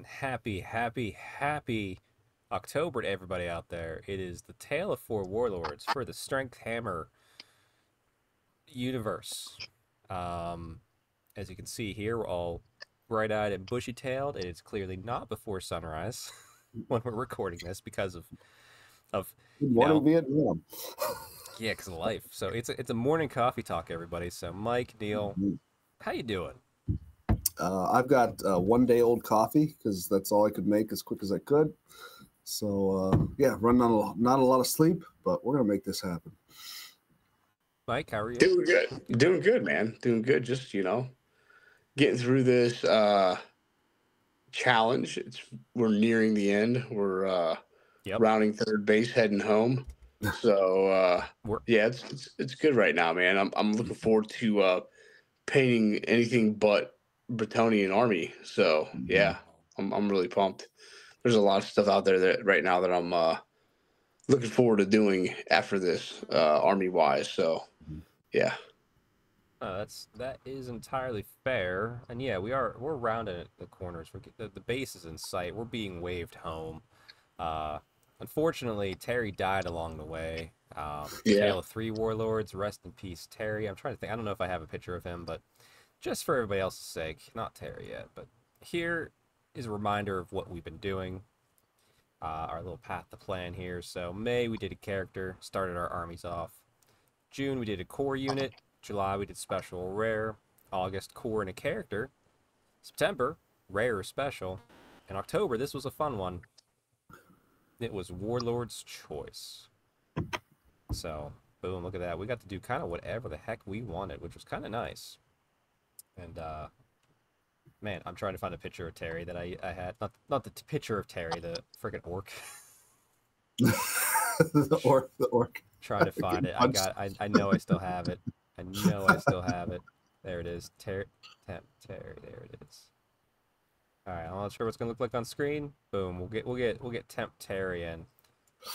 And happy October to everybody out there. It is the Tale of Four Warlords for the Strength Hammer universe. As you can see here, we're all bright-eyed and bushy-tailed, and it's clearly not before sunrise when we're recording this because of Good morning, Vietnam. yeah, because of life. So it's a morning coffee talk, everybody. So Mike, Neil, how you doing? I've got 1 day old coffee because that's all I could make as quick as I could. So yeah, running on not a lot of sleep, but we're gonna make this happen. Mike, how are you? Doing good, man. Doing good. Just getting through this challenge. We're nearing the end. We're rounding third base, heading home. So yeah, it's good right now, man. I'm looking forward to painting anything but Bretonian army. So yeah, I'm really pumped. There's a lot of stuff out there that right now that I'm looking forward to doing after this army wise. So yeah. That is entirely fair, and yeah, we're rounding the corners. The base is in sight. We're being waved home. Unfortunately, Terry died along the way. Tale of Three Warlords, rest in peace, Terry. I'm trying to think. I don't know if I have a picture of him, but just for everybody else's sake, not Terry yet. But here is a reminder of what we've been doing. Our little path to plan here. So May we did a character, started our armies off. June we did a core unit. July we did special or rare. August core and a character. September rare or special. And October, this was a fun one. It was Warlord's Choice. So boom, look at that. We got to do kind of whatever the heck we wanted, which was kind of nice. And man, I'm trying to find a picture of Terry that I had. Not the picture of Terry, the freaking orc. The orc. Trying to find it. I know I still have it. I know I still have it. There it is. Terry. There it is. All right. I'm not sure what's gonna look like on screen. Boom. We'll get Temp Terry in.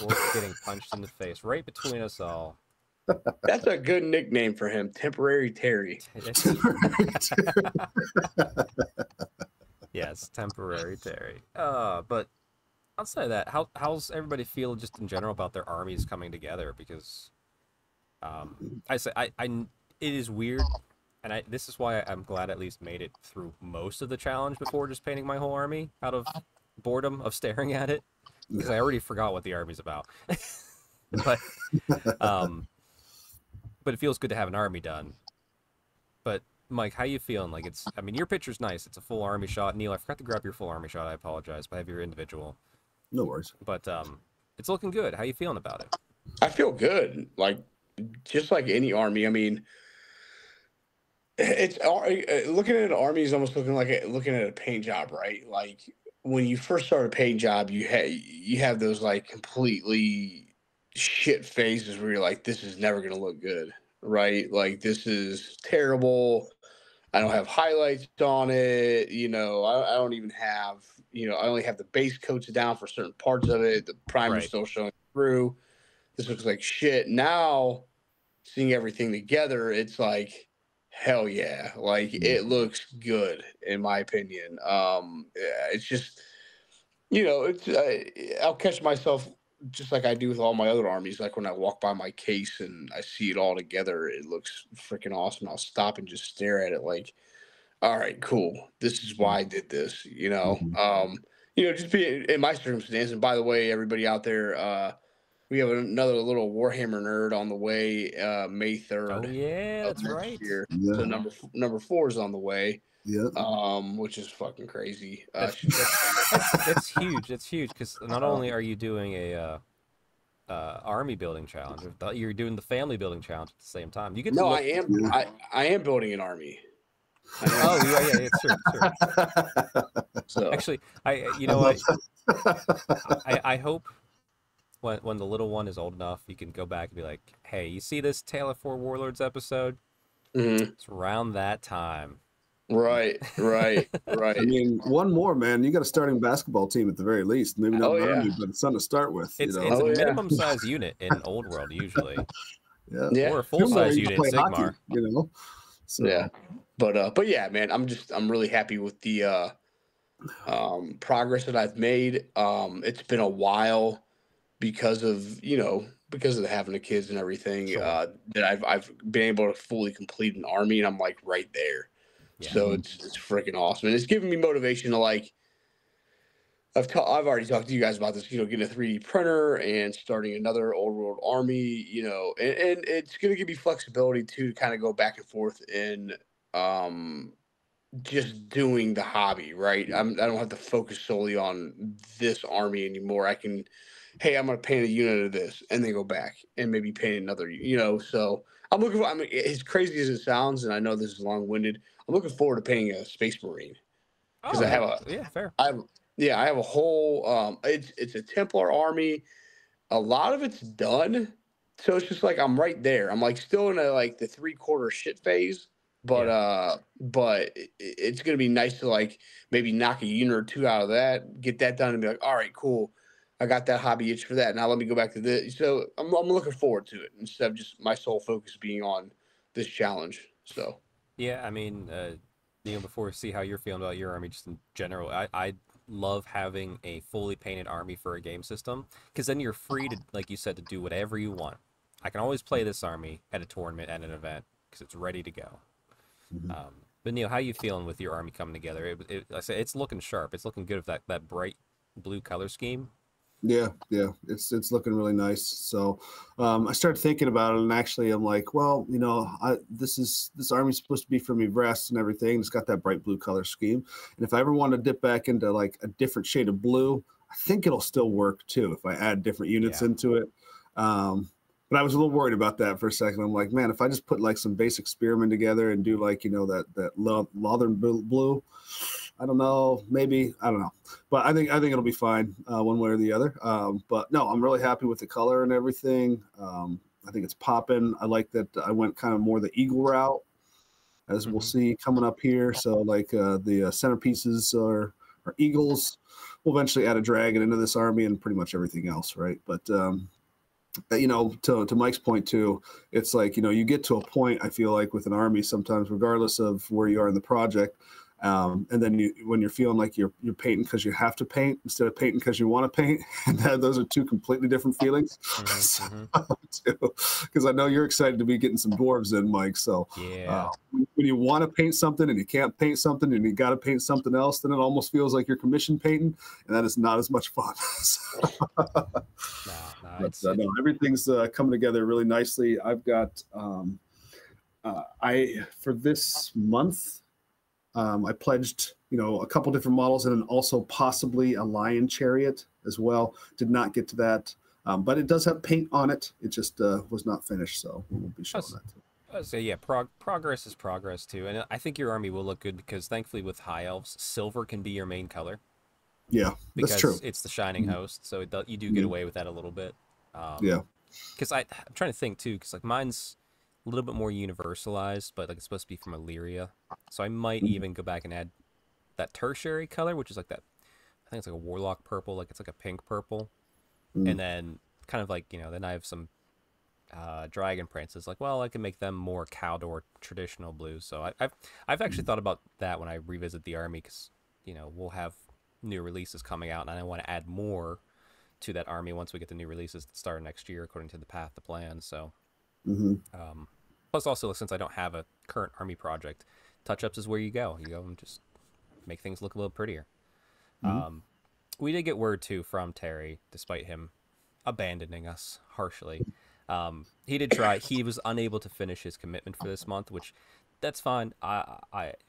We're getting punched in the face right between us all. That's a good nickname for him, Temporary Terry. Yes, Temporary Terry. But outside of that, how's everybody feel just in general about their armies coming together? Because it is weird, and this is why I'm glad I at least made it through most of the challenge before just painting my whole army out of boredom of staring at it, because I already forgot what the army's about. But it feels good to have an army done. But Mike, how you feeling? Like I mean, your picture's nice. It's a full army shot. Neil, I forgot to grab your full army shot. I apologize, but I have your individual. No worries. But it's looking good. How you feeling about it? I feel good. Like just like any army. I mean, it's looking at an army is almost looking at a paint job, right? Like when you first start a paint job, you have those like completely shit phases where you're like, this is never gonna look good, right? Like this is terrible. I don't have highlights on it. I don't even have. I only have the base coats down for certain parts of it. The primer's still showing through. This looks like shit. Now, seeing everything together, it's like, hell yeah. Like, it looks good, in my opinion. It's just, I'll catch myself just like I do with all my other armies. Like, when I walk by my case and I see it all together, it looks freaking awesome. I'll stop and just stare at it like, all right, cool. This is why I did this, just be in my circumstance. And by the way, everybody out there, we have another little Warhammer nerd on the way, May 3rd. Oh yeah, that's right. Year. Yeah. So number 4 is on the way. Yeah. Which is fucking crazy. That's huge. That's huge because not only are you doing a army building challenge, you're doing the family building challenge at the same time. You get I am building an army. Oh yeah, sure. So actually, I hope when the little one is old enough, you can go back and be like, hey, you see this Tale of Four Warlords episode? Mm-hmm. It's around that time. Right. I mean, one more, man. You got a starting basketball team at the very least. Maybe not an army, but something to start with. It's a minimum size unit in Old World usually. Yeah. Or a full size unit in Sigmar. Hockey, So. Yeah. But yeah, man, I'm really happy with the progress that I've made. It's been a while because of because of having the kids and everything, Sure. that I've been able to fully complete an army, and I'm like right there. Yeah. So it's freaking awesome, and it's giving me motivation to like. I've already talked to you guys about this, getting a 3D printer and starting another old world army, and it's going to give me flexibility too, to kind of go back and forth in um, just doing the hobby, right? I don't have to focus solely on this army anymore. I can, hey, I'm going to paint a unit of this and then go back and maybe paint another, so I'm looking for, I mean, as crazy as it sounds, and I know this is long winded, I'm looking forward to painting a Space Marine because Oh, I that, have a, yeah, fair. I have, yeah, I have a whole, it's a Templar army. A lot of it's done. So it's just like I'm right there. I'm like still in like the 3/4 shit phase, but Yeah. it's gonna be nice to like maybe knock a unit or two out of that, get that done, and be like, all right, cool. I got that hobby itch for that. Now let me go back to this. So I'm looking forward to it instead of just my sole focus being on this challenge. So Yeah, I mean, before see how you're feeling about your army, just in general, I love having a fully painted army for a game system because then you're free to, like you said, to do whatever you want. I can always play this army at a tournament, at an event, because it's ready to go. But Neil, how you feeling with your army coming together? I say it's looking sharp. It's looking good with that bright blue color scheme. Yeah, it's looking really nice. So I started thinking about it, and actually, I'm like, well, this army's supposed to be for me breasts and everything. It's got that bright blue color scheme, and if I ever want to dip back into like a different shade of blue, I think it'll still work too if I add different units Yeah. into it. But I was a little worried about that for a second. I'm like, man, if I just put like some basic spearmen together and do like that Northern blue, I don't know, maybe, I don't know, but I think it'll be fine one way or the other. But no, I'm really happy with the color and everything. I think it's popping. I like that I went kind of more the eagle route, as we'll see coming up here. So like the centerpieces are eagles. We'll eventually add a dragon into this army and pretty much everything else, right? But to Mike's point too, it's like you get to a point, I feel like, with an army sometimes, regardless of where you are in the project. And then when you're feeling like you're painting because you have to paint instead of painting because you want to paint, and those are two completely different feelings. Because I know you're excited to be getting some dwarves in, Mike. So Yeah. When you want to paint something and you can't paint something and you got to paint something else, then it almost feels like you're commission painting, and that is not as much fun. No, everything's coming together really nicely. I've got for this month. I pledged, a couple different models and then also possibly a lion chariot as well. Did not get to that, but it does have paint on it. It just was not finished, so we'll be showing that too. So yeah, progress is progress too, and I think your army will look good because thankfully with high elves, silver can be your main color. Yeah, that's true. It's the shining host, so you do get away with that a little bit. Yeah. Because I'm trying to think too, because like mine's a little bit more universalized, but like it's supposed to be from Illyria, so I might even go back and add that tertiary color, which is like that. I think it's like a warlock purple, like it's like a pink purple, and then kind of like then I have some dragon princes. Like, well, I can make them more Caldor traditional blues. So I've actually thought about that when I revisit the army, because we'll have new releases coming out, and I want to add more to that army once we get the new releases that start next year according to the path, the plan. So. Plus, also, since I don't have a current army project, touch-ups is where you go. You go and just make things look a little prettier. We did get word, too, from Terry, despite him abandoning us harshly. He did try. He was unable to finish his commitment for this month, which, that's fine.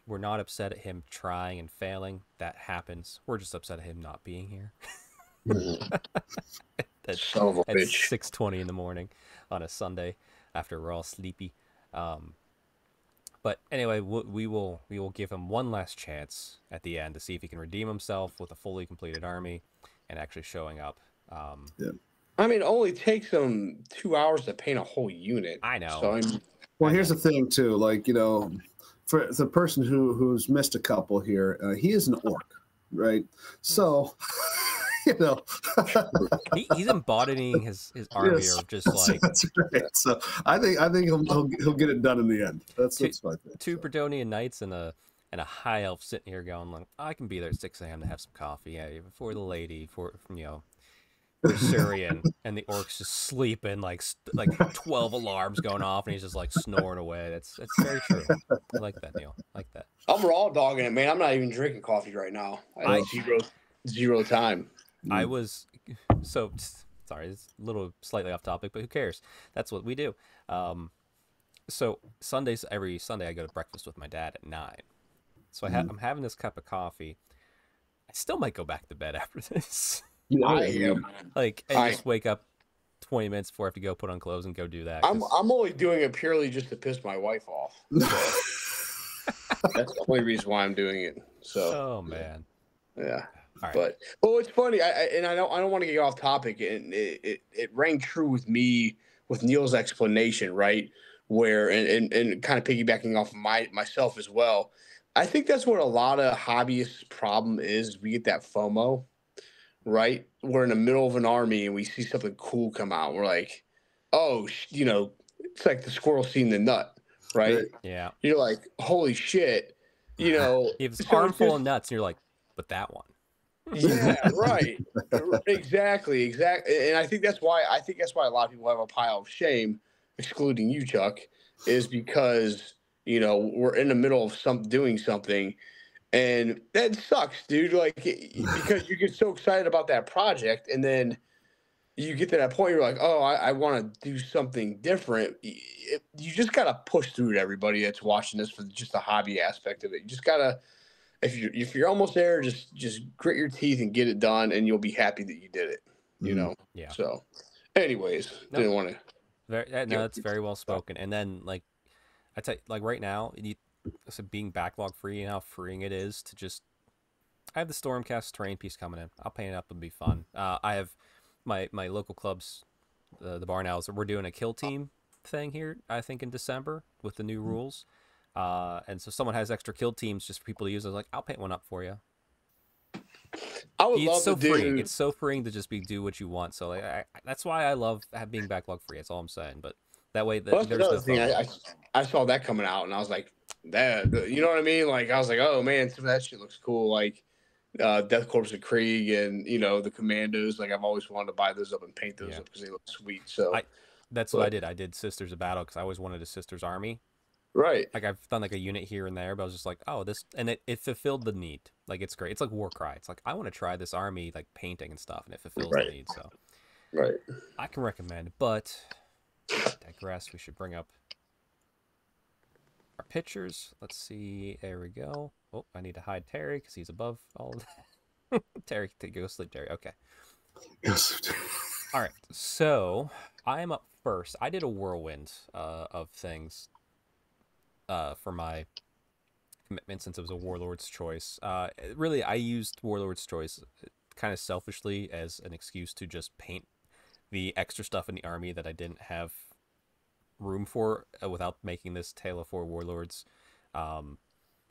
We're not upset at him trying and failing. That happens. We're just upset at him not being here. At 6:20 in the morning on a Sunday after we're all sleepy. But anyway, we will give him one last chance at the end to see if he can redeem himself with a fully completed army and actually showing up. Yeah. I mean, it only takes him 2 hours to paint a whole unit. I know. So well, here's the thing too. Like for the person who's missed a couple here, he is an orc, right? So. He's embodying his army, or just like that's right. So I think he'll get it done in the end. That's fine. Two Bredonian knights and a and a high elf sitting here going like, I can be there at 6 a.m. to have some coffee, yeah, for the lady, for Surian, and the orc's just sleeping, like 12 alarms going off, and he's just like snoring away. That's very true. I like that, Neil. I like that. I'm raw dogging it, man. I'm not even drinking coffee right now. I zero time. I was sorry, it's a little slightly off topic, but who cares? That's what we do. So every Sunday I go to breakfast with my dad at 9. So I'm having this cup of coffee. I still might go back to bed after this. I am. Like, and just wake up 20 minutes before I have to go put on clothes and go do that. I'm only doing it purely just to piss my wife off. That's the only reason why I'm doing it. So. Oh man. Yeah. All right. But it's funny. I don't want to get off topic. And it rang true with me with Neil's explanation, right? Where and kind of piggybacking off of myself as well. I think that's what a lot of hobbyists' problem is. We get that FOMO. Right? We're in the middle of an army and we see something cool come out. We're like, oh, it's like the squirrel seeing the nut, right? Yeah. You're like, holy shit, It's armful of nuts, and you're like, but that one. Yeah, right. Exactly. And I think that's why a lot of people have a pile of shame, excluding you, Chuck, is because we're in the middle of doing something. And that sucks, dude. Like, because you get so excited about that project, and then you get to that point, you're like, oh, I want to do something different. You just gotta push through it. Everybody that's watching this for just the hobby aspect of it, you just gotta. If you're almost there, just grit your teeth and get it done, and you'll be happy that you did it. Yeah. So, anyways, didn't want to. No, that's very well spoken. And then, like, I tell you, like right now, so being backlog free and how freeing it is to just. I have the Stormcast terrain piece coming in. I'll paint it up and be fun. I have my local clubs, the Barn Owls. We're doing a kill team thing here, I think, in December with the new rules. And so someone has extra kill teams just for people to use. I was like, I'll paint one up for you. I would love so to free. It's so freeing to just do what you want. So like, that's why I love being backlog free. That's all I'm saying. But that way, that's another thing. I saw that coming out, and I was like, that. You know what I mean? Like, I was like, oh man, some of that shit looks cool. Like, Death Corps of Krieg and the Commandos. Like, I've always wanted to buy those up and paint those up because they look sweet. So that's what I did. I did Sisters of Battle because I always wanted a Sisters army. Right. Like, I've done like a unit here and there, but I was just like, oh, this, and it fulfilled the need. Like, it's great. It's like Warcry. It's like, I want to try this army, like painting and stuff, and it fulfills the need. So, I can recommend. But I digress. We should bring up our pictures. Let's see. There we go. Oh, I need to hide Terry because he's above all of that. Terry, go sleep, Terry. Okay. All right. So I am up first. I did a whirlwind of things for my commitment since it was a Warlords choice. Really, I used Warlords choice kind of selfishly as an excuse to just paint the extra stuff in the army that I didn't have room for without making this Tale of Four Warlords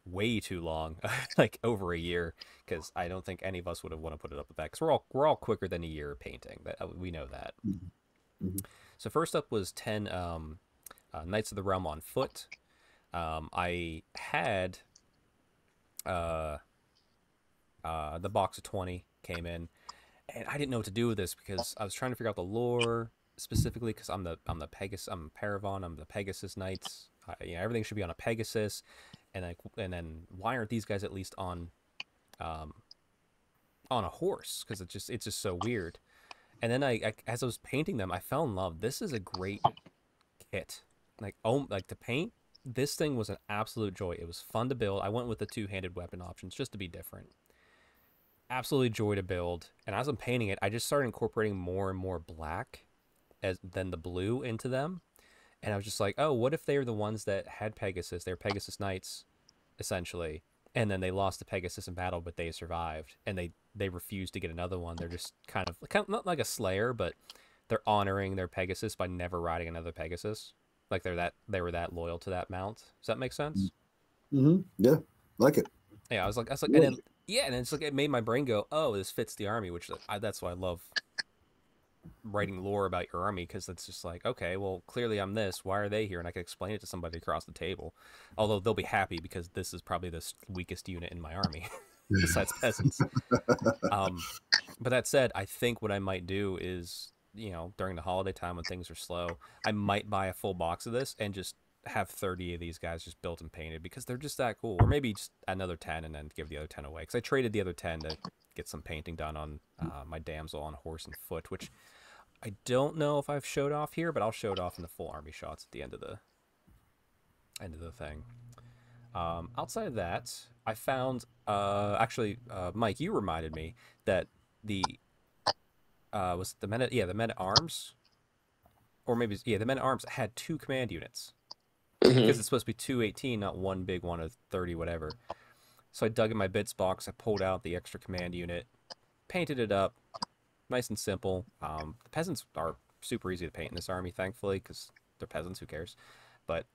way too long, like over a year, because I don't think any of us would have want to put it up with that, because we're all quicker than a year painting. That we know that. Mm-hmm. So first up was 10 Knights of the Realm on foot. I had the box of 20 came in, and I didn't know what to do with this because I was trying to figure out the lore specifically, because I'm the Pegasus, I'm Paravon, I'm the Pegasus Knights. Everything should be on a Pegasus, and then why aren't these guys at least on a horse? Because it's just so weird. And then I as I was painting them, I fell in love. This is a great kit. Like to paint. This thing was an absolute joy. It was fun to build. I went with the two-handed weapon options just to be different. Absolutely joy to build. And as I'm painting it, I just started incorporating more and more black than the blue into them. And I was just like, oh, what if they were the ones that had Pegasus? They were Pegasus Knights, essentially. And then they lost the Pegasus in battle, but they survived. And they refused to get another one. They're just kind of not like a Slayer, but they're honoring their Pegasus by never riding another Pegasus. Like they were that loyal to that mount. Does that make sense? Mm-hmm. Yeah, like it. Yeah, I was like, and then, and it's like it made my brain go, oh, this fits the army, which that's why I love writing lore about your army, because it's just like, okay, well, clearly I'm this. Why are they here? And I can explain it to somebody across the table. Although they'll be happy because this is probably the weakest unit in my army, besides peasants. But that said, I think what I might do is, during the holiday time when things are slow, I might buy a full box of this and just have 30 of these guys just built and painted because they're just that cool. Or maybe just another 10 and then give the other 10 away. Because I traded the other 10 to get some painting done on my damsel on horse and foot, which I don't know if I've showed off here, but I'll show it off in the full army shots at the end of the thing. Outside of that, I found Mike, you reminded me that the was the men at arms, or maybe the men at arms had 2 command units because it's supposed to be 218, not one big one of 30 whatever. So I dug in my bits box, I pulled out the extra command unit, painted it up, nice and simple. The peasants are super easy to paint in this army, thankfully, because they're peasants. Who cares? But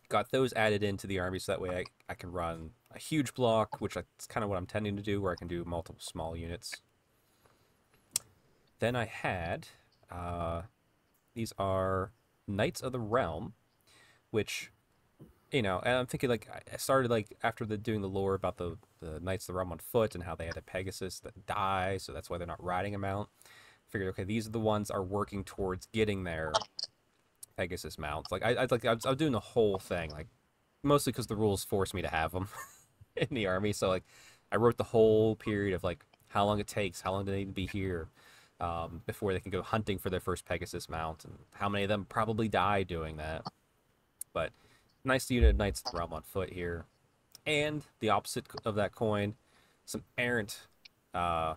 got those added into the army so that way I can run a huge block, which is kind of what I'm tending to do, where I can do multiple small units. Then I had these are Knights of the Realm, which, and I'm thinking, like, I started, like, after doing the lore about the Knights of the Realm on foot and how they had a Pegasus that dies, so that's why they're not riding a mount. Figured, okay, these are the ones are working towards getting their Pegasus mounts. Like, I was doing the whole thing, like, mostly because the rules forced me to have them in the army. So, like, I wrote the whole period of, like, how long it takes, how long do they need to be here before they can go hunting for their first Pegasus mount, and how many of them probably die doing that. But nice unit of Knights of the Realm on foot here. And the opposite of that coin, some errant Knights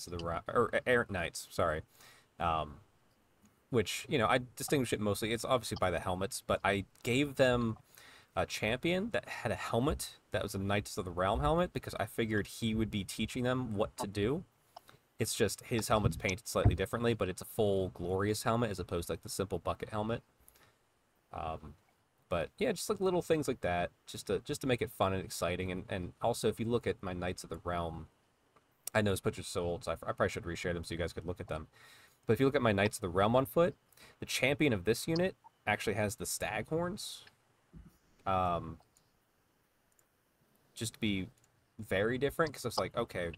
of the Realm, or errant Knights, sorry. Which, I distinguish it mostly, it's obviously by the helmets, but I gave them a champion that had a helmet that was a Knights of the Realm helmet because I figured he would be teaching them what to do. It's just his helmet's painted slightly differently, but it's a full glorious helmet as opposed to, like, the simple bucket helmet. But yeah, just like little things like that, just to make it fun and exciting. And also, if you look at my Knights of the Realm, I know this picture's so old, so I probably should reshare them so you guys could look at them. But if you look at my Knights of the Realm on foot, the champion of this unit actually has the stag horns. Just to be very different, because it's like, okay,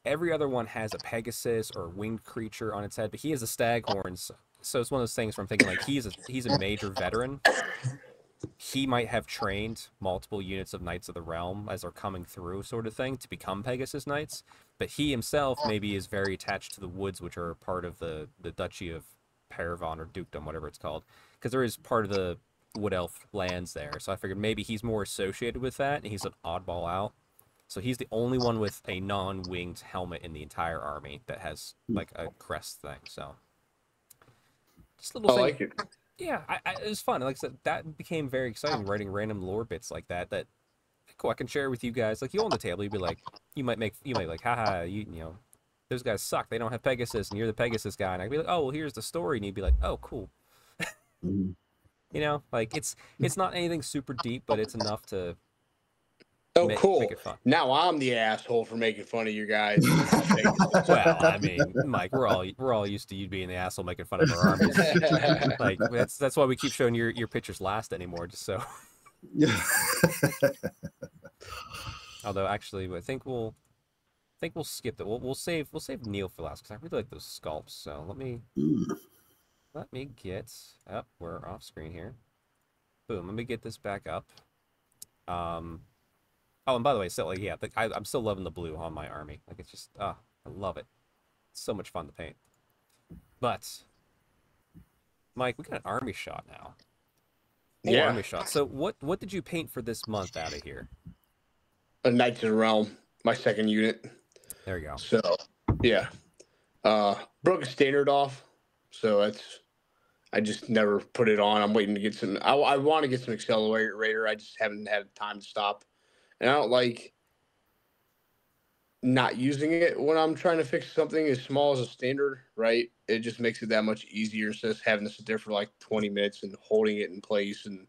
every other one has a Pegasus or a winged creature on its head, but he has the stag horns. So it's one of those things where I'm thinking, like, he's a major veteran. He might have trained multiple units of Knights of the Realm as they're coming through, sort of thing, to become Pegasus Knights. But he himself maybe is very attached to the woods, which are part of the Duchy of Paragon or Dukedom, whatever it's called. Because there is part of the Wood Elf lands there. So I figured maybe he's more associated with that, and he's an oddball out. So he's the only one with a non-winged helmet in the entire army that has, like, a crest thing. So just a little thing. Like it. Yeah, it was fun. Like I said, that became very exciting, writing random lore bits like that. That, cool, I can share with you guys. Like, you on the table, you'd be like, you might like, haha, those guys suck. They don't have Pegasus, and you're the Pegasus guy. And I'd be like, oh, well, here's the story. And you'd be like, oh, cool. Like, it's not anything super deep, but it's enough to cool. Make it fun. Now I'm the asshole for making fun of you guys. Well, I mean, Mike, we're all used to you being the asshole making fun of our armies. Like, that's why we keep showing your pictures last anymore, just so. Yeah. Although, actually, I think we'll skip that. We'll save Neil for last because I really like those sculpts. So let me get up. We're off screen here. Boom. Let me get this back up. Oh, and by the way, still, like, yeah, I'm still loving the blue on my army. Like, it's just, I love it. It's so much fun to paint. But, Mike, we got an army shot now. Yeah. Army shot. So, what did you paint for this month out of here? A Knights of the Realm, my second unit. There you go. So, yeah. Broke a standard off, so I just never put it on. I'm waiting to get some. I want to get some accelerator. I just haven't had time to stop. And I don't like not using it when I'm trying to fix something as small as a standard, right? It just makes it that much easier instead of having to sit there for like 20 minutes and holding it in place and,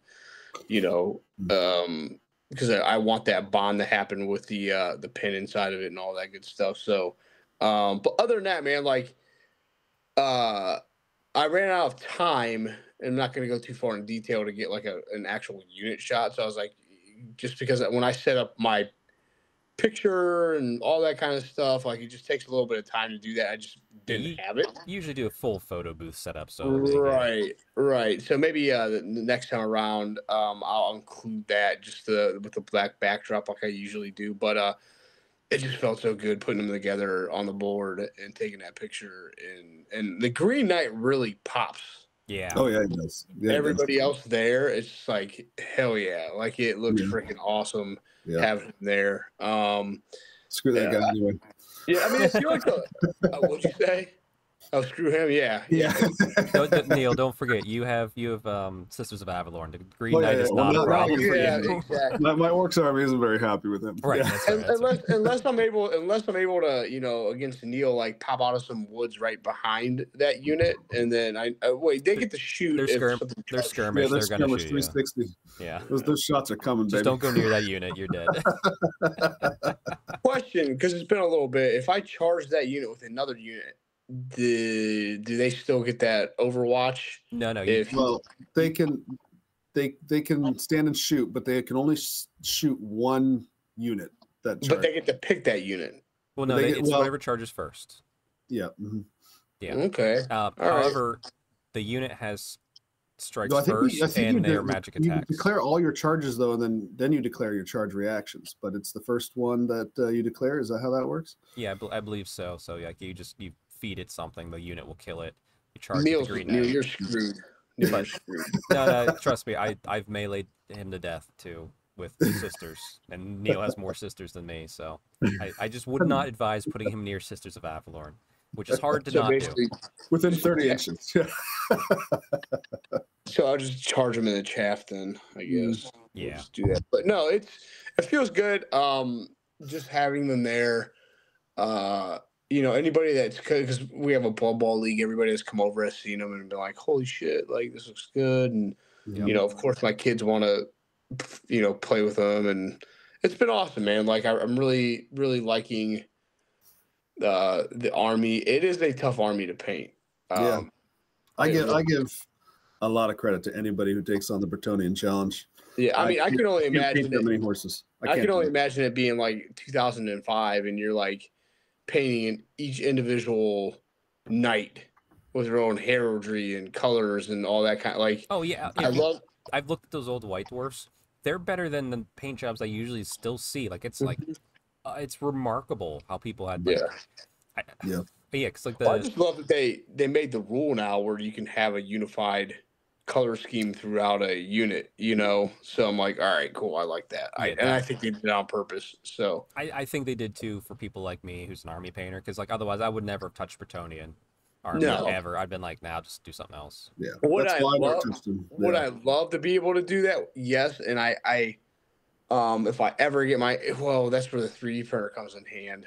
because I want that bond to happen with the pin inside of it and all that good stuff. So But other than that, man, like uh, I ran out of time. I'm not going to go too far in detail to get like an actual unit shot. So I was like, just because when I set up my picture and all that kind of stuff, like it just takes a little bit of time to do that. I just didn't have it. You usually do a full photo booth setup, so Right. So maybe the next time around, I'll include that just with the black backdrop like I usually do. But it just felt so good putting them together on the board and taking that picture. And the Green Knight really pops. Yeah. Oh yeah, it does. Yeah, Everybody else there, it's just like hell yeah, like it looks freaking awesome having him there. Screw that guy anyway. Yeah, I mean, if you like what'd you say? Oh, screw him! Yeah. Neil, don't forget you have Sisters of Avalon. The Green Knight is not a problem for you. Exactly. My Orcs army isn't very happy with him. Right. Unless I'm able to, against Neil, like pop out of some woods right behind that unit, and then wait, they get to shoot. They're skirmish. Yeah, they're gonna shoot 360. Yeah. Those shots are coming, Just baby. don't go near that unit. You're dead. Question, because it's been a little bit. If I charge that unit with another unit, do they still get that Overwatch? No. Well, they can stand and shoot, but they can only shoot one unit. But they get to pick that unit. Well, no, it's whatever charges first. Yeah. Yeah. Okay. However, the unit has strikes first, and they are magic attacks. You declare all your charges though, and then you declare your charge reactions. But it's the first one that you declare. Is that how that works? Yeah, I believe so. So like you feed it something, the unit will kill it. You charge Neil, the Green Knight. you're screwed. No, trust me, I've meleeed him to death too with sisters, and Neil has more sisters than me, so I just would not advise putting him near Sisters of Avalon, which is hard to not do. Within 30 inches. So I'll just charge him in the chaff then, I guess. Yeah. We'll just do that. But no, it feels good. Just having them there. Anybody that's, because we have a Blood Bowl league, everybody that's come over has seen them and been like, holy shit, like this looks good. And, of course my kids want to, play with them, and it's been awesome, man. Like I'm really, really liking the army. It is a tough army to paint. I give a lot of credit to anybody who takes on the Bretonnian challenge. Yeah, I mean, I can only imagine that many horses. I can only imagine it being like 2005, and you're like painting each individual knight with their own heraldry and colors and all that kind of like. Oh yeah, I've looked at those old White Dwarfs. They're better than the paint jobs I usually still see. Like it's like it's remarkable how people had. Like, yeah, because like I just love that they made the rule now where you can have a unified color scheme throughout a unit, so I'm like, all right, cool, I like that. And I think they did it on purpose. So I think they did too for people like me who's an army painter, because like otherwise I would never have touched Bretonnian army ever. I'd been like, nah, I'll just do something else. Yeah. Would I love to be able to do that? Yes. And I if I ever get that's where the 3D printer comes in hand.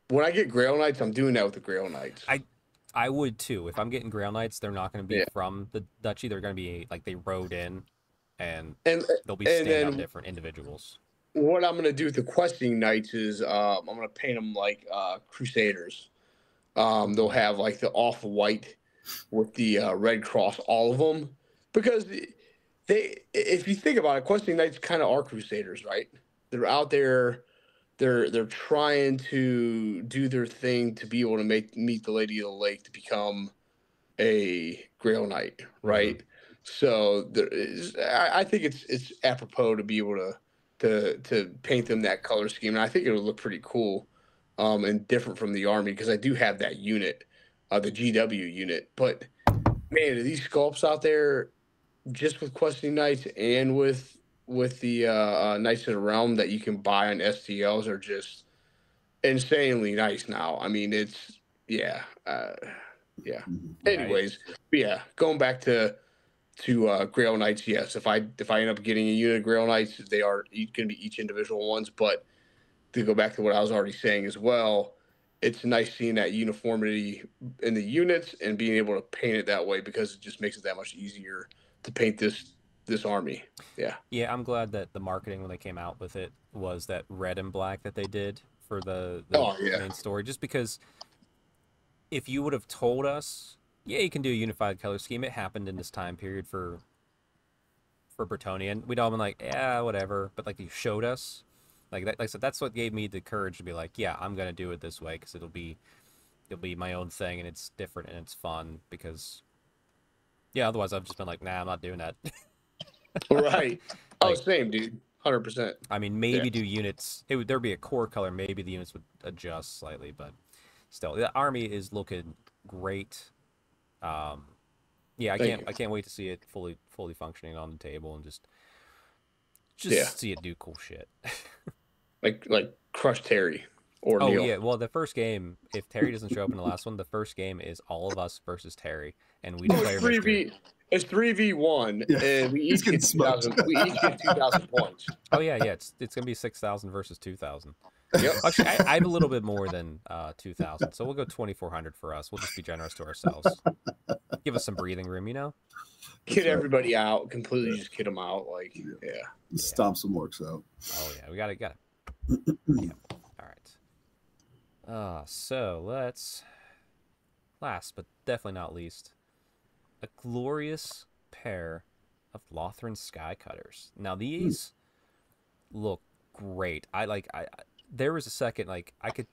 When I get Grail Knights, I'm doing that with the Grail Knights. I would too. If I'm getting Grail Knights, they're not going to be from the duchy. They're going to be like they rode in, and they'll be stand-up different individuals. What I'm going to do with the questing knights is I'm going to paint them like Crusaders. They'll have like the off-white with the red cross, all of them, because if you think about it, questing knights kind of are Crusaders, right? They're out there. They're trying to do their thing to be able to meet the Lady of the Lake to become a Grail Knight, right? Mm-hmm. So I think it's apropos to be able to paint them that color scheme, and I think it'll look pretty cool and different from the army, because I do have that unit, the GW unit. But man, these sculpts out there, just with questing knights and with the Knights of the Realm that you can buy on STLs are just insanely nice now. I mean, it's Anyways, going back to Grail Knights, yes. If I end up getting a unit of Grail Knights, they are going to be each individual ones. But to go back to what I was already saying as well, it's nice seeing that uniformity in the units and being able to paint it that way, because it just makes it that much easier to paint this army. Yeah, I'm glad that the marketing when they came out with it was that red and black that they did for the yeah. main story, just because if you would have told us, yeah, you can do a unified color scheme, it happened in this time period for Bretonnian, we'd all been like, yeah, whatever. But like you showed us, like that, like I said, that's what gave me the courage to be like, yeah, I'm gonna do it this way because it'll be my own thing and it's different and it's fun because, yeah, otherwise I've just been like, nah, I'm not doing that. Right. Oh, Like, same, dude. 100%. I mean, maybe do units. There'd be a core color. Maybe the units would adjust slightly, but still, the army is looking great. Yeah, I can't wait to see it fully functioning on the table and just see it do cool shit. like crush Terry or Oh Neil. yeah, well the first game, if Terry doesn't show up in the last one, the first game is all of us versus Terry, and we declare victory. It's 3v1, and we each get 2,000. We each get 2,000 points. Oh yeah, it's gonna be 6,000 versus 2,000. Yep. Actually, I have a little bit more than 2,000, so we'll go 2,400 for us. We'll just be generous to ourselves. Give us some breathing room, you know. Kid everybody out, completely just kid them out, like Stomp some orcs out. Oh yeah, we got it. Yeah. All right. So let's, last but definitely not least, a glorious pair of Lothran Skycutters. Now these look great. There was a second, like, I could,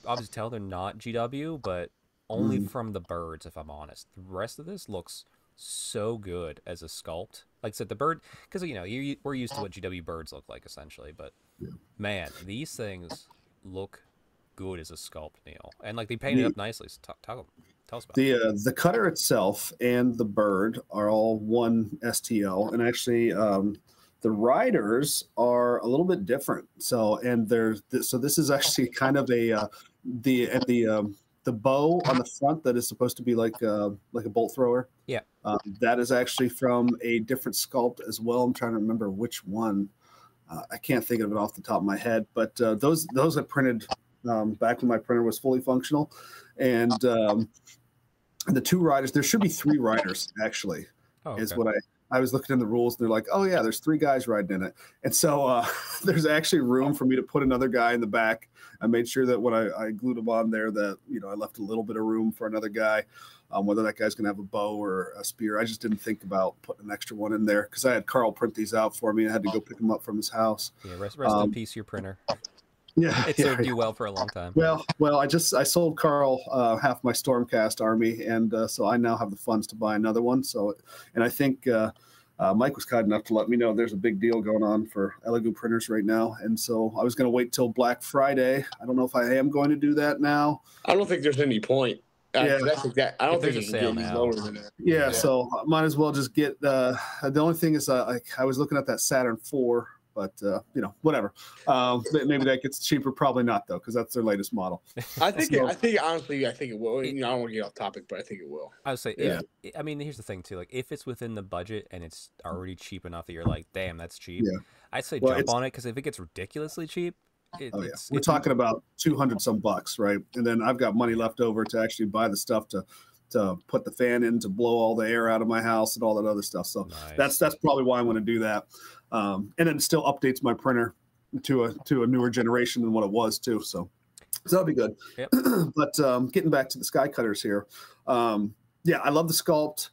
obviously tell they're not GW, but only from the birds, if I'm honest. The rest of this looks so good as a sculpt. Like I said, the bird, because, we're used to what GW birds look like, essentially, but, man, these things look good as a sculpt, Neil. And, like, they painted up nicely, so tell us about it. The cutter itself and the bird are all one STL, and actually, the riders are a little bit different. So, and this is actually kind of the bow on the front that is supposed to be like a bolt thrower. Yeah. That is actually from a different sculpt as well. I'm trying to remember which one. I can't think of it off the top of my head, but those I printed back when my printer was fully functional, and the two riders. There should be 3 riders actually. Oh, okay. Is what I was looking in the rules. They're like, oh yeah, there's 3 guys riding in it, and so there's actually room for me to put another guy in the back. I made sure that when I glued them on there, that I left a little bit of room for another guy. Whether that guy's gonna have a bow or a spear, I just didn't think about putting an extra one in there because I had Carl print these out for me. I had to go pick them up from his house. Yeah, rest in peace, your printer. Yeah, it served you well for a long time. Well, I sold Carl half my Stormcast army, and so I now have the funds to buy another one. So, and I think Mike was kind enough to let me know there's a big deal going on for Elegoo printers right now, and so I was going to wait till Black Friday. I don't know if I am going to do that now. I don't think there's any point. Yeah, I don't think there's a sale now. Lower than that. Yeah, so I might as well just get. The only thing is, I was looking at that Saturn IV. But whatever. Maybe that gets cheaper. Probably not though, because that's their latest model. I think honestly, I think it will. I don't want to get off topic, but I think it will. I would say, I mean, here's the thing too. Like, if it's within the budget and it's already cheap enough that you're like, damn, that's cheap. Yeah. I'd say jump on it, because if it gets ridiculously cheap, we're talking about $200 some bucks, right? And then I've got money left over to actually buy the stuff to put the fan in, to blow all the air out of my house and all that other stuff. So nice. That's probably why I'm going to do that. And then it still updates my printer to a newer generation than what it was too. So that'll be good. Yep. But getting back to the Sky Cutters here. I love the sculpt.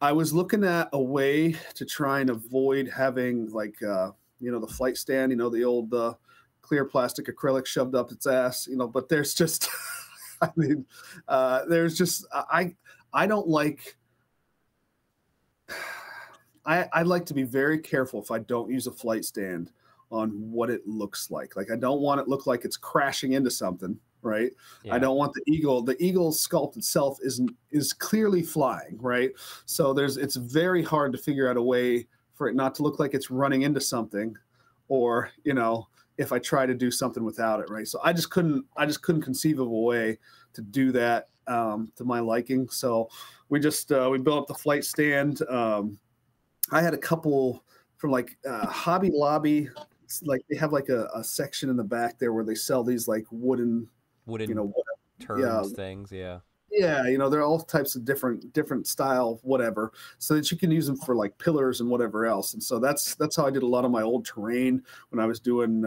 I was looking at a way to try and avoid having like, the flight stand, the old clear plastic acrylic shoved up its ass, but there's just, I mean, there's just, I don't like, I like to be very careful if I don't use a flight stand on what it looks like. Like, I don't want it look like it's crashing into something, right? Yeah. I don't want the eagle sculpt itself is clearly flying, right? So it's very hard to figure out a way for it not to look like it's running into something, or, if I try to do something without it, right? So I just couldn't conceive of a way to do that to my liking. So we just we built up the flight stand. I had a couple from like Hobby Lobby. It's like they have like a section in the back there where they sell these like wooden turns things. Yeah. Yeah, they're all types of different style, whatever, so that you can use them for like pillars and whatever else. And so that's how I did a lot of my old terrain when I was doing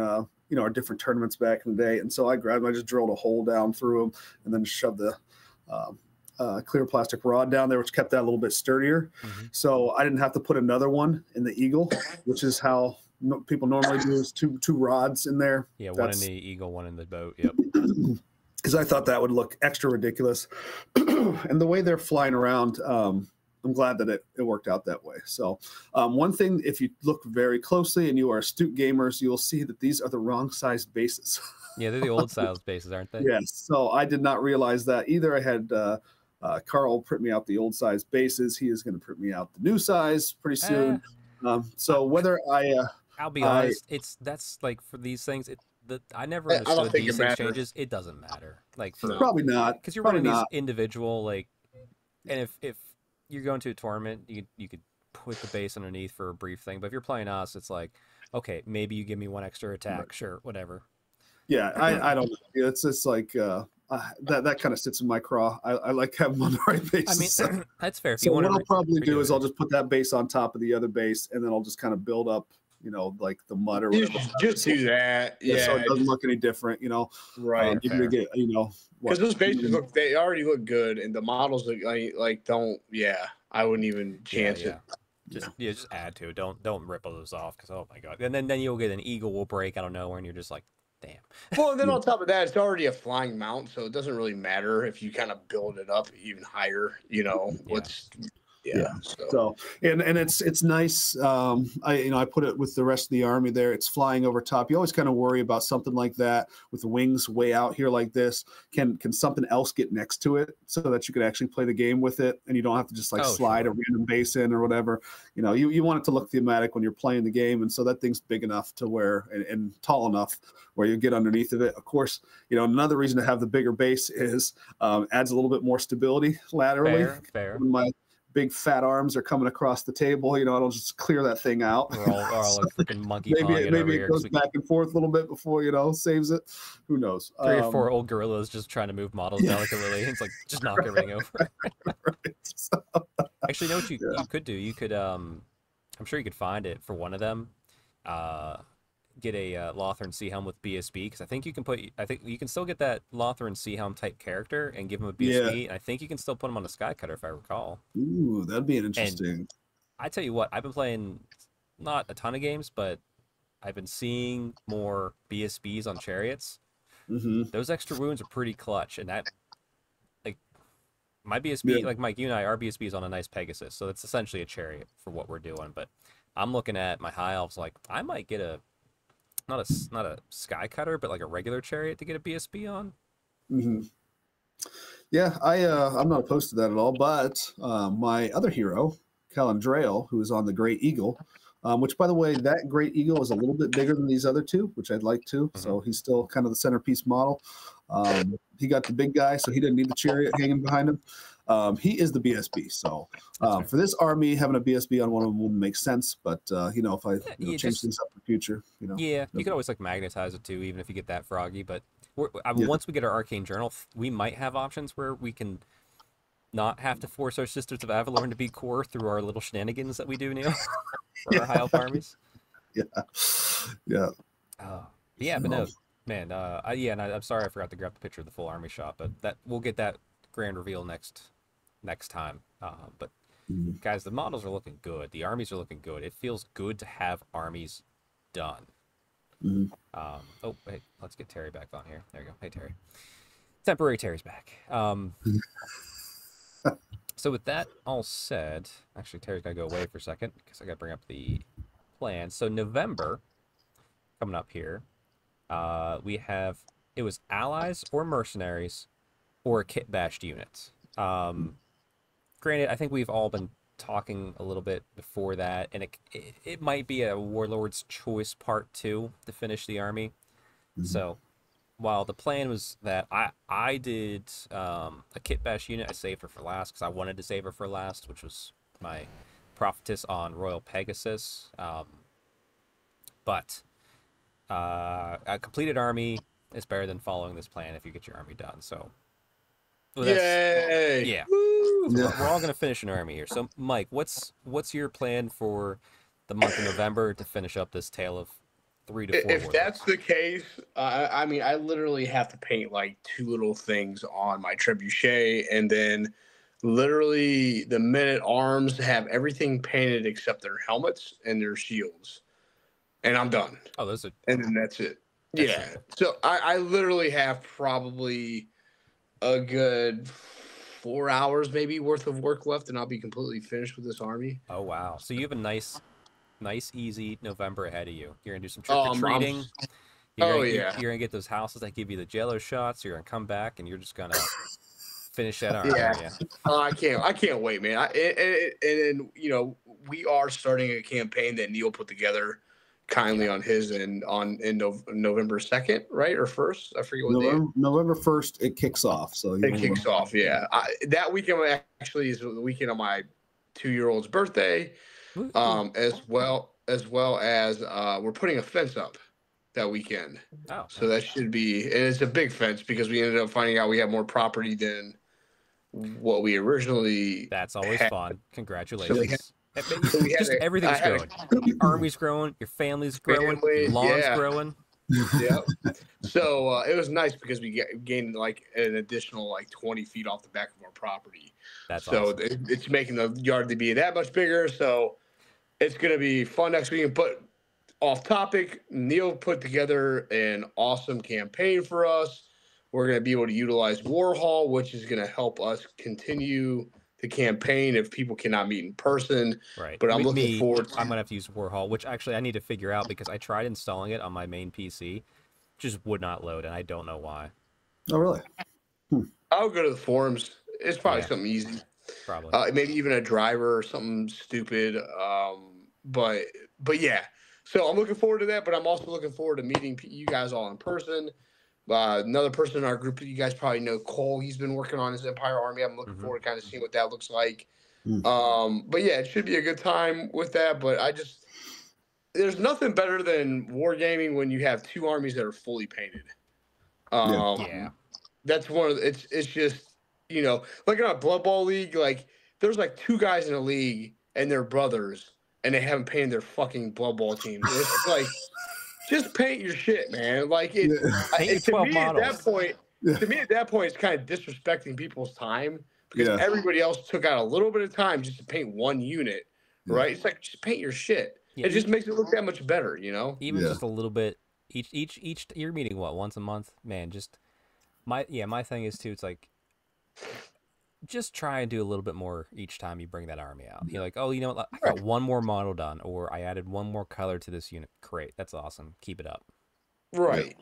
our different tournaments back in the day. And so I just drilled a hole down through them and then shoved the clear plastic rod down there, which kept that a little bit sturdier. So I didn't have to put another one in the Eagle, which is how people normally do, is two rods in there. Yeah, one in the Eagle, one in the boat. Yep. Because I thought that would look extra ridiculous. And the way they're flying around, I'm glad that it worked out that way. So one thing, if you look very closely and you are astute gamers, you'll see that these are the wrong sized bases. Yeah, they're the old style bases, aren't they? Yes. So I did not realize that either. I had Carl print me out the old size bases. He is going to print me out the new size pretty soon. So whether I'll be honest, that's like for these things, I never understood these things changes. It doesn't matter. Like probably not, because you're running these individual and if you're going to a tournament, you could put the base underneath for a brief thing. But if you're playing us, it's like, okay, maybe you give me one extra attack, right. Sure, whatever. Yeah, I don't. It's just like that kind of sits in my craw. I like having them on the right bases. I mean, that's fair. If so what I'll probably do is I'll just put that base on top of the other base, and then I'll just kind of build up, like the mud or whatever. Just do that. Yeah, so it doesn't look any different, Right. You can get, because those bases they already look good, and the models look like don't. Yeah, I wouldn't even chance it. Just add to it. Don't rip those off, because oh my god, and then you'll get an Eagle will break out of nowhere, and you're just like, damn. Well, and then on top of that, it's already a flying mount, so it doesn't really matter if you kind of build it up even higher. So and it's nice. I put it with the rest of the army there. It's flying over top. You always kind of worry about something like that with the wings way out here like this. Can something else get next to it so that you could actually play the game with it, and you don't have to just slide a random base in or whatever. You want it to look thematic when you're playing the game, and so that thing's big enough to where and tall enough where you get underneath of it. Of course, another reason to have the bigger base is adds a little bit more stability laterally. Fair. When my big fat arms are coming across the table, it'll just clear that thing out. We're all like freaking monkey maybe it goes back and forth a little bit before saves it. Who knows? 3 or 4 old gorillas just trying to move models delicately. It's like just knock everything over. Right. So, actually, you know what you could do? You could I'm sure you could find it for one of them. Get a Lothran Sea Helm with BSB, because I think you can still get that Lothran Sea Helm type character and give him a BSB. And I think you can still put him on a Sky Cutter, if I recall. Ooh, that'd be interesting. And I tell you what, I've been playing not a ton of games, but I've been seeing more BSBs on chariots. Those extra wounds are pretty clutch, and that my BSB, like Mike, you and I, our BSB is on a nice Pegasus, so it's essentially a chariot for what we're doing. But I'm looking at my high elves like I might get not a Sky Cutter, but like a regular chariot to get a BSB on. Yeah, I'm not opposed to that at all. But my other hero, Calandrail, who is on the Great Eagle, which by the way, that Great Eagle is a little bit bigger than these other two, which I'd like to. So he's still kind of the centerpiece model. He got the big guy, so he didn't need the chariot hanging behind him. He is the BSB. So for this army, having a BSB on one of them wouldn't make sense. But if I change things up in the future, yeah, you could always magnetize it too, even if you get that froggy. But once we get our Arcane Journal, we might have options where we can not have to force our Sisters of Avalorn to be core through our little shenanigans that we do, Neil, for our high elf armies. Yeah. But no, man. And I'm sorry I forgot to grab the picture of the full army shot, but we'll get that grand reveal next time. But guys, the models are looking good. The armies are looking good. It feels good to have armies done. Oh, wait, let's get Terry back on here. There you go. Hey, Terry. Temporary Terry's back. So with that all said, actually, Terry's got to go away for a second because I got to bring up the plan. So November, coming up here, it was allies or mercenaries or kit bashed units. Granted, I think we've all been talking a little bit before that, and it might be a Warlords Choice Part 2 to finish the army. So while the plan was that I did a kit bash unit, I saved her for last because I wanted to save her for last, which was my Prophetess on Royal Pegasus. But a completed army is better than following this plan if you get your army done. So yay! Yeah. We're all going to finish an army here. So, Mike, what's your plan for the month of November to finish up this tale of 3 to 4 If that's warlords. the case, I mean, I literally have to paint like 2 little things on my trebuchet, and then literally the men-at-arms have everything painted except their helmets and their shields, and I'm done. Oh, those are. And then that's it. That's Yeah. simple. So I literally have probably a good 4 hours maybe worth of work left, and I'll be completely finished with this army. Oh wow! So you have a nice, easy November ahead of you. You're gonna do some trick Oh, or treating. You're gonna get those houses that give you the Jello shots. You're gonna come back and you're just gonna finish that army. Yeah. I can't wait, man. And then we are starting a campaign that Neil put together kindly on his end in November 2nd, right, or 1st? I forget what day. November 1st it kicks off. So it kicks off. Yeah, that weekend actually is the weekend of my 2-year-old's birthday, as well as we're putting a fence up that weekend. Oh, so that should be, and it's a big fence because we ended up finding out we have more property than what we originally. That's always had. fun. Congratulations. So everything's growing. Your army's growing. Your family's growing. Your lawn's growing. Yeah. So it was nice because we gained like an additional like 20 feet off the back of our property. That's so awesome. It's making the yard to be that much bigger. So it's going to be fun next week. But off topic, Neil put together an awesome campaign for us. We're going to be able to utilize Warhol, which is going to help us continue the campaign if people cannot meet in person. Right. But I'm looking forward to... I'm going to have to use Warhol, which actually I need to figure out because I tried installing it on my main PC. Just would not load, and I don't know why. Oh, really? I'll go to the forums. It's probably something easy. Probably. Maybe even a driver or something stupid. But yeah. So I'm looking forward to that, but I'm also looking forward to meeting you guys all in person. Another person in our group that you guys probably know, Cole, he's been working on his Empire Army. I'm looking forward to kind of seeing what that looks like. But yeah, it should be a good time with that. But there's nothing better than wargaming when you have 2 armies that are fully painted. That's one of the, it's just, like in a Blood Bowl league, like there's like 2 guys in a league and they're brothers and they haven't painted their fucking Blood Bowl teams. It's like, just paint your shit, man. Like to me at that point, it's kind of disrespecting people's time because everybody else took out a little bit of time just to paint 1 unit, right? It's like just paint your shit. It just makes it look that much better, Even just a little bit. Each you're meeting once a month, man. Just my thing is too. It's like just try and do a little bit more each time you bring that army out. You're like, oh, you know what? I got 1 more model done, or I added 1 more color to this unit. Great, that's awesome. Keep it up. Right.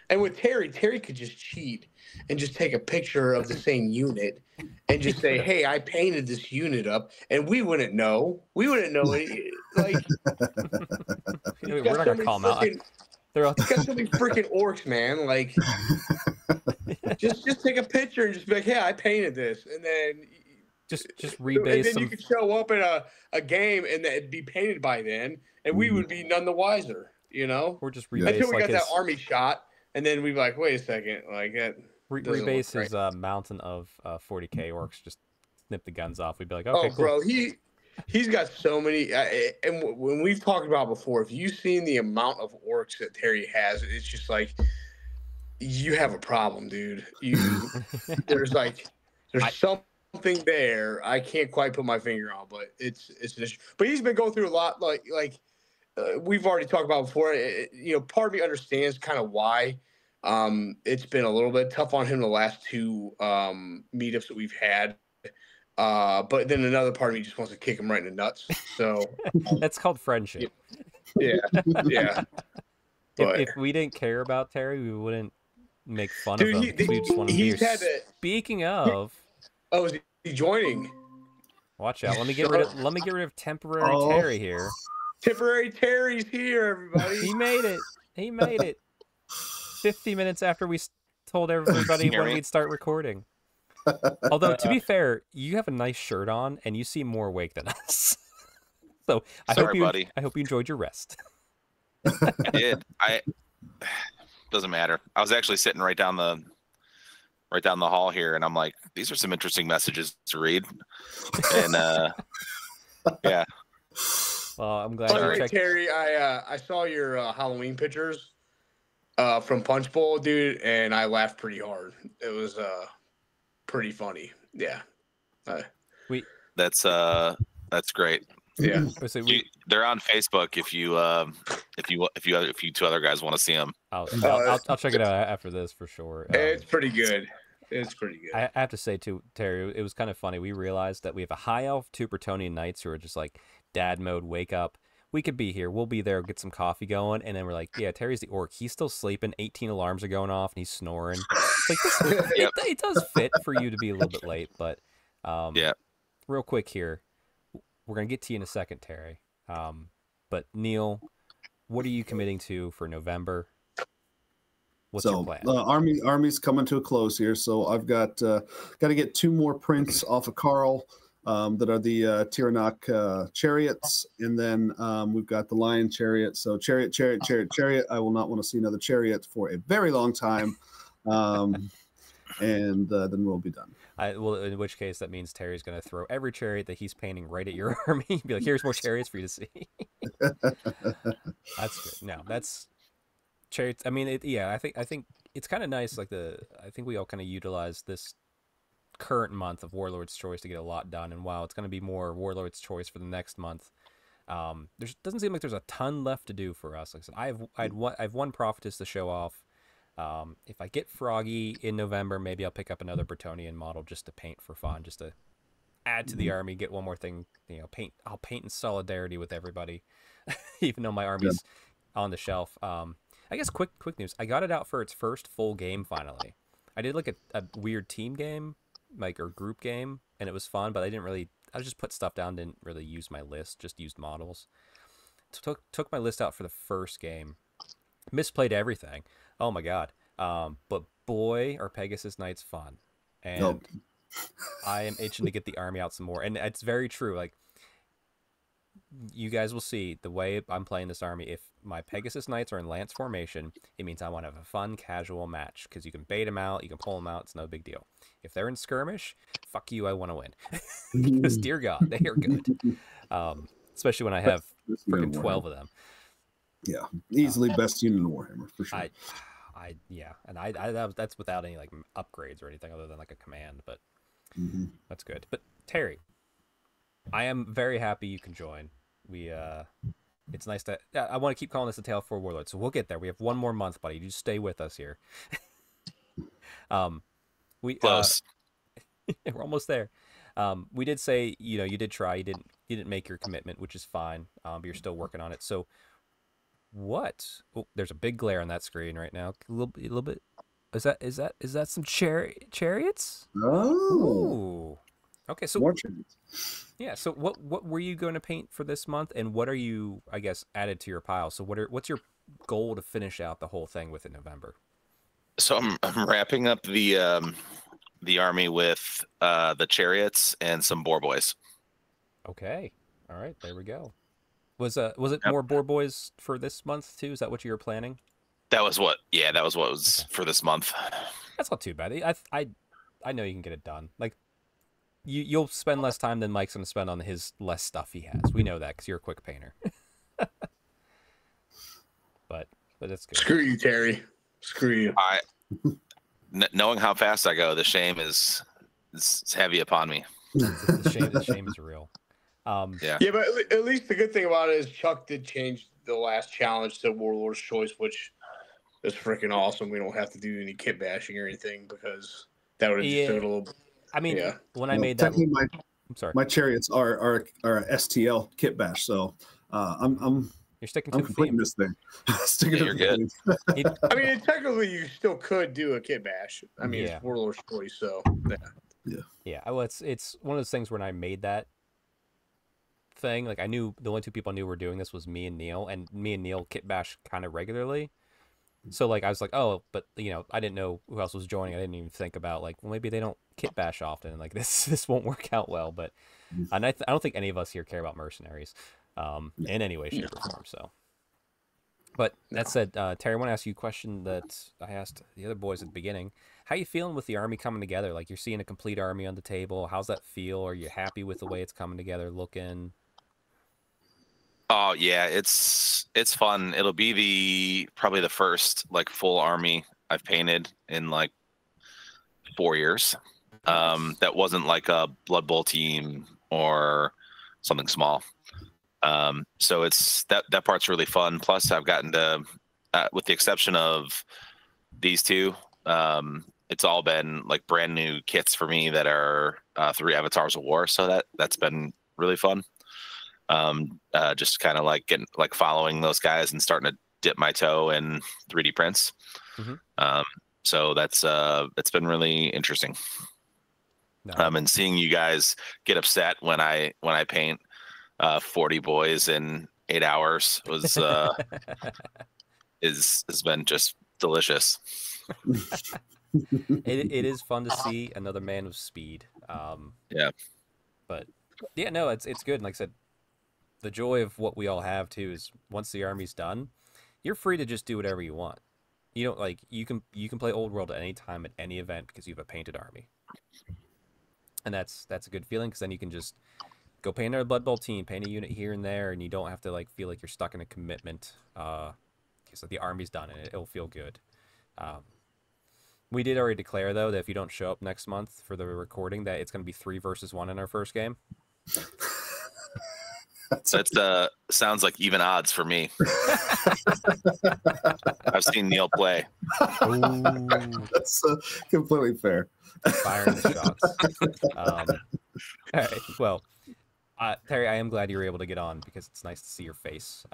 And with Terry could just cheat and just take a picture of the same unit and just say, "Hey, I painted this unit up," and we wouldn't know. We wouldn't know. Like, we're not gonna call them out. They're all got so many freaking orcs, man. Like, just take a picture and just be like, "Hey, I painted this," and then just rebase. And then you could show up in a game and it'd be painted by then, and we would be none the wiser, Or just rebase until we got that army shot, and then we'd be like, "Wait a second, like that." Rebase his mountain of 40k orcs. Just snip the guns off. We'd be like, "Okay, cool." Bro, he's got so many. And when we've talked about before, if you've seen the amount of orcs that Terry has, it's just like you have a problem, dude. There's something there. I can't quite put my finger on, but it's an issue. But he's been going through a lot. Like we've already talked about before. Part of me understands kind of why. It's been a little bit tough on him the last 2 meetups that we've had. But then another part of me just wants to kick him right in the nuts. So that's called friendship. Yeah. If we didn't care about Terry, we wouldn't make fun of him. We just want to be here. Speaking of, is he joining? Watch out! Let me get rid of temporary Terry here. Temporary Terry's here, everybody. He made it. 50 minutes after we told everybody when we'd start recording. Although, to be fair, you have a nice shirt on, and you seem more awake than us. So I hope you enjoyed your rest. I did. Doesn't matter. I was actually sitting right down the hall here, and I'm like, these are some interesting messages to read. And yeah. Well, I'm glad By the you way, checked. Terry, I saw your Halloween pictures from Punch Bowl, dude, and I laughed pretty hard. It was pretty funny. Yeah. We That's great. Yeah. so They're on Facebook if you two other guys want to see them. I'll check it out after this for sure. It's pretty good. It's pretty good. I have to say too, Terry, it was kind of funny. We realized that we have a high elf, 2 Bretonian knights who are just like dad mode. Wake up. We could be here. We'll be there. Get some coffee going, and then we're like, yeah, Terry's the orc. He's still sleeping. 18 alarms are going off, and he's snoring. It's like it does fit for you to be a little bit late, but yeah. Real quick here, we're gonna get to you in a second, Terry. But Neil, what are you committing to for November? What's your plan? Army's coming to a close here, so I've got to get 2 more prints off of Carl that are the Tiranoc chariots, and then we've got the Lion chariot. So chariot. I will not want to see another chariot for a very long time, and then we'll be done. Well, in which case that means Terry's going to throw every chariot that he's painting right at your army. Be like, here's more chariots for you to see. That's good. No, that's chariots. I mean, I think it's kind of nice. Like I think we all kind of utilize this current month of Warlord's Choice to get a lot done. And while it's going to be more Warlord's Choice for the next month, doesn't seem like there's a ton left to do for us. Like I said, I have one prophetess to show off. If I get Froggy in November, maybe I'll pick up another Bretonian model just to paint for fun, just to add to the army, get one more thing, I'll paint in solidarity with everybody, even though my army's on the shelf. I guess quick news. I got it out for its first full game finally. I did like a weird team game, or group game, and it was fun, but I just put stuff down, didn't really use my list, just used models. Took my list out for the first game. Misplayed everything. Oh my god. But boy, are Pegasus Knights fun. And I am itching to get the army out some more. And it's very true. Like, you guys will see the way I'm playing this army. If my Pegasus Knights are in Lance formation, it means I want to have a fun, casual match. Because you can bait them out, you can pull them out, it's no big deal. If they're in skirmish, fuck you, I want to win. Because, dear God, they are good. Especially when I have freaking 12 of them. Yeah, easily best unit in Warhammer for sure. That's without any like upgrades or anything other than like a command, but that's good. But Terry, I am very happy you can join. It's nice that I want to keep calling this the Tale of 4 Warlords, so we'll get there. We have 1 more month, buddy. You just stay with us here. Close. We're almost there. We did say you did try. You didn't make your commitment, which is fine. But you're still working on it. So. What? Oh, there's a big glare on that screen right now. A little bit. Is that some chariots? Oh. Ooh. Okay, so more chariots. Yeah. So what were you going to paint for this month, and what are you, I guess, added to your pile? So what's your goal to finish out the whole thing with in November? So I'm wrapping up the army with the chariots and some boar boys. Okay. All right. There we go. Was it more boar boys for this month too? Is that what you were planning? That was what was for this month. That's not too bad. I know you can get it done. Like you'll spend less time than Mike's going to spend on his less stuff he has. We know that because you're a quick painter. but that's good. Screw you, Terry. Screw you. Knowing how fast I go, the shame is heavy upon me. The shame is real. Yeah, but at least the good thing about it is Chuck did change the last challenge to Warlord's Choice, which is freaking awesome. We don't have to do any kit bashing or anything because that would have just took a little. I mean, when I made that, I'm sorry, my chariots are STL kit bash, so you're sticking to the completing this thing. You're good. I mean, technically, you still could do a kit bash. I mean, it's Warlord's Choice, so yeah. Well, it's one of those things when I made that thing, like I knew the only 2 people I knew were doing this was me and Neil, and me and Neil kit bash kind of regularly. So like I was like, oh, but I didn't know who else was joining. I didn't even think about like, well, maybe they don't kit bash often, and like this won't work out well. But and I don't think any of us here care about mercenaries, in any way, shape, or form. So, but that said, Terry, I want to ask you a question that I asked the other boys at the beginning. How you feeling with the army coming together? Like you're seeing a complete army on the table. How's that feel? Are you happy with the way it's coming together, looking? Oh yeah, it's fun. It'll be probably the first like full army I've painted in like 4 years. That wasn't like a Blood Bowl team or something small. So it's that part's really fun. Plus, I've gotten to, with the exception of these two, it's all been like brand new kits for me that are 3 Avatars of War. So that's been really fun. Just kind of like getting like following those guys and starting to dip my toe in 3D prints. So that's it's been really interesting. No. And seeing you guys get upset when I paint 40 boys in 8 hours was has been just delicious. It is fun to see another man with speed. Yeah. But yeah, no, it's good. And like I said, the joy of what we all have too is once the army's done, you're free to just do whatever you want. You know, like you can play Old World at any time at any event because you have a painted army, and that's a good feeling because then you can just go paint another Blood Bowl team, paint a unit here and there, and you don't have to like feel like you're stuck in a commitment. Because the army's done and it'll feel good. We did already declare though that if you don't show up next month for the recording, that it's going to be 3 versus 1 in our first game. That sounds like even odds for me. I've seen Neil play. That's completely fair. Firing the shots. All right. Well, Terry, I am glad you were able to get on because it's nice to see your face.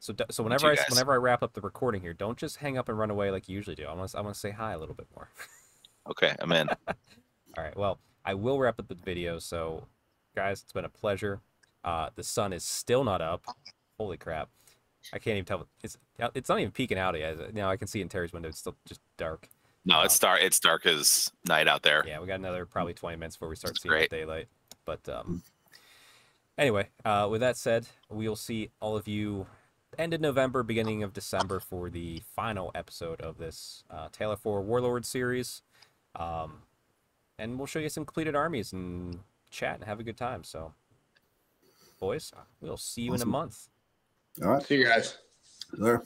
So whenever I wrap up the recording here, don't just hang up and run away like you usually do. I want to say hi a little bit more. Okay, I'm in. All right. Well, I will wrap up the video. So, guys, it's been a pleasure. The sun is still not up. Holy crap! I can't even tell. It's not even peeking out yet. Now I can see in Terry's window. It's still just dark. No, it's dark. It's dark as night out there. Yeah, we got another probably 20 minutes before we start seeing great. daylight. But anyway, with that said, we'll see all of you end of November, beginning of December for the final episode of this Taylor 4 Warlords series. And we'll show you some completed armies and chat and have a good time. So, boys, we'll see you in a month. All right. See you guys. There.